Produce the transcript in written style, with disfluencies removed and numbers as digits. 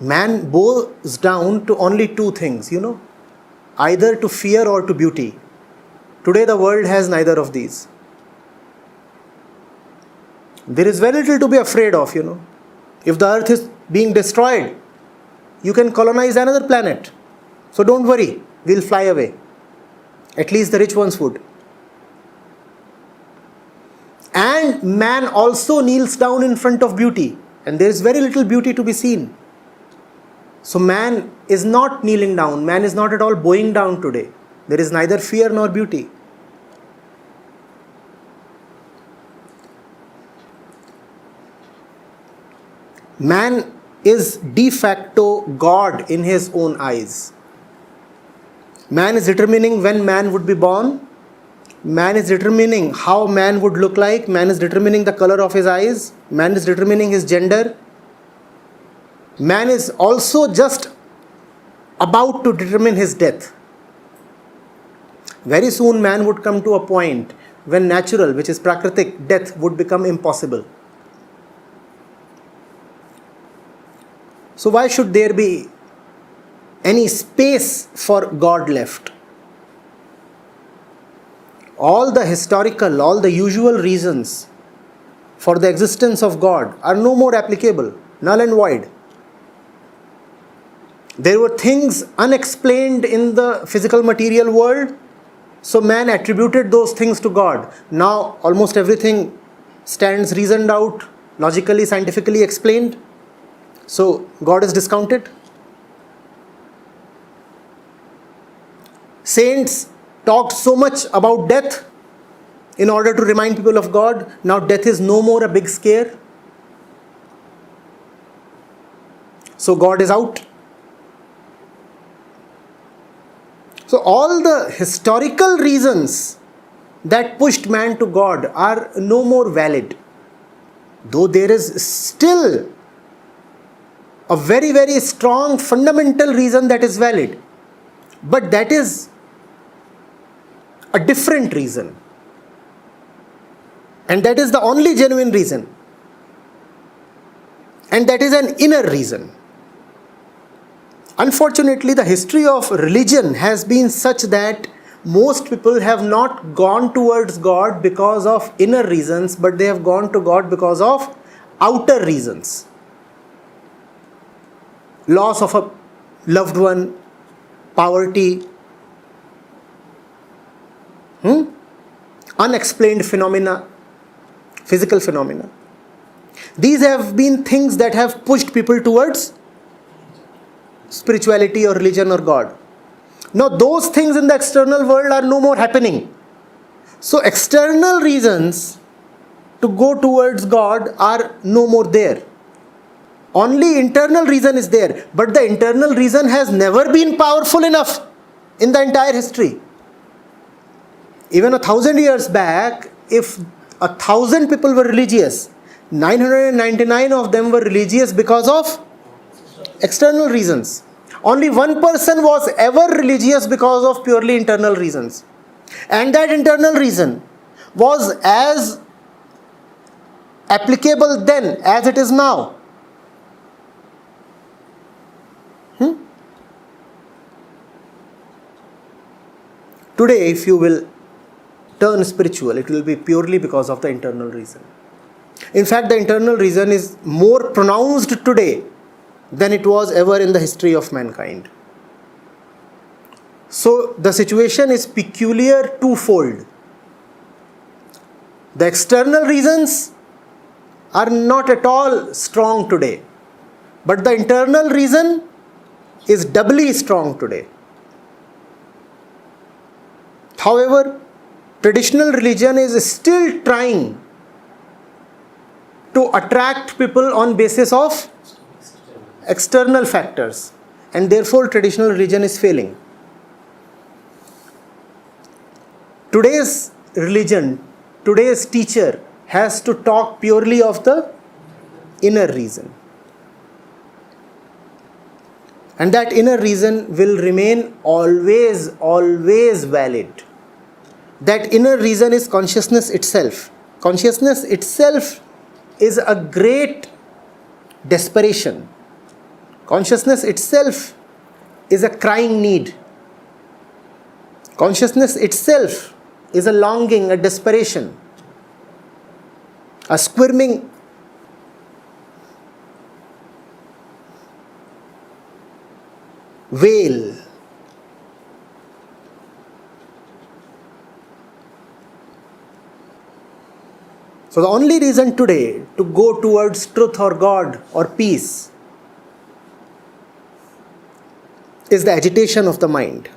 Man boils down to only two things, either to fear or to beauty. Today the world has neither of these. There is very little to be afraid of, If the earth is being destroyed, you can colonize another planet. So don't worry, we'll fly away. At least the rich ones would. And man also kneels down in front of beauty. And there is very little beauty to be seen. So man is not kneeling down. Man is not at all bowing down today. There is neither fear nor beauty. Man is de facto God in his own eyes. Man is determining when man would be born. Man is determining how man would look like. Man is determining the color of his eyes. Man is determining his gender. Man is also just about to determine his death. Very soon man would come to a point when natural, which is prakritic, death would become impossible. So why should there be any space for God left? All the historical, all the usual reasons for the existence of God are no more applicable, null and void. There were things unexplained in the physical material world, so man attributed those things to God. Now almost everything stands reasoned out, logically, scientifically explained. So God is discounted. Saints talked so much about death in order to remind people of God. Now death is no more a big scare. So God is out. So all the historical reasons that pushed man to God are no more valid. Though there is still a very, very strong fundamental reason that is valid. But that is a different reason. And that is the only genuine reason. And that is an inner reason. Unfortunately, the history of religion has been such that most people have not gone towards God because of inner reasons, but they have gone to God because of outer reasons. Loss of a loved one, poverty, unexplained phenomena, physical phenomena. These have been things that have pushed people towards spirituality or religion or God. Now those things in the external world are no more happening. So external reasons to go towards God are no more there. Only internal reason is there. But the internal reason has never been powerful enough in the entire history. Even 1,000 years back, if 1,000 people were religious, 999 of them were religious because of external reasons. Only one person was ever religious because of purely internal reasons. And that internal reason was as applicable then as it is now. Today, if you will turn spiritual, it will be purely because of the internal reason. In fact, the internal reason is more pronounced today than it was ever in the history of mankind. So, the situation is peculiar twofold. The external reasons are not at all strong today, but the internal reason is doubly strong today. However, traditional religion is still trying to attract people on basis of external factors, and therefore traditional religion is failing. Today's religion, today's teacher has to talk purely of the inner reason. And that inner reason will remain always valid. That inner reason is consciousness itself. Consciousness itself is a great desperation. Consciousness itself is a crying need. Consciousness itself is a longing, a desperation, a squirming wail. So the only reason today to go towards truth or God or peace is the agitation of the mind.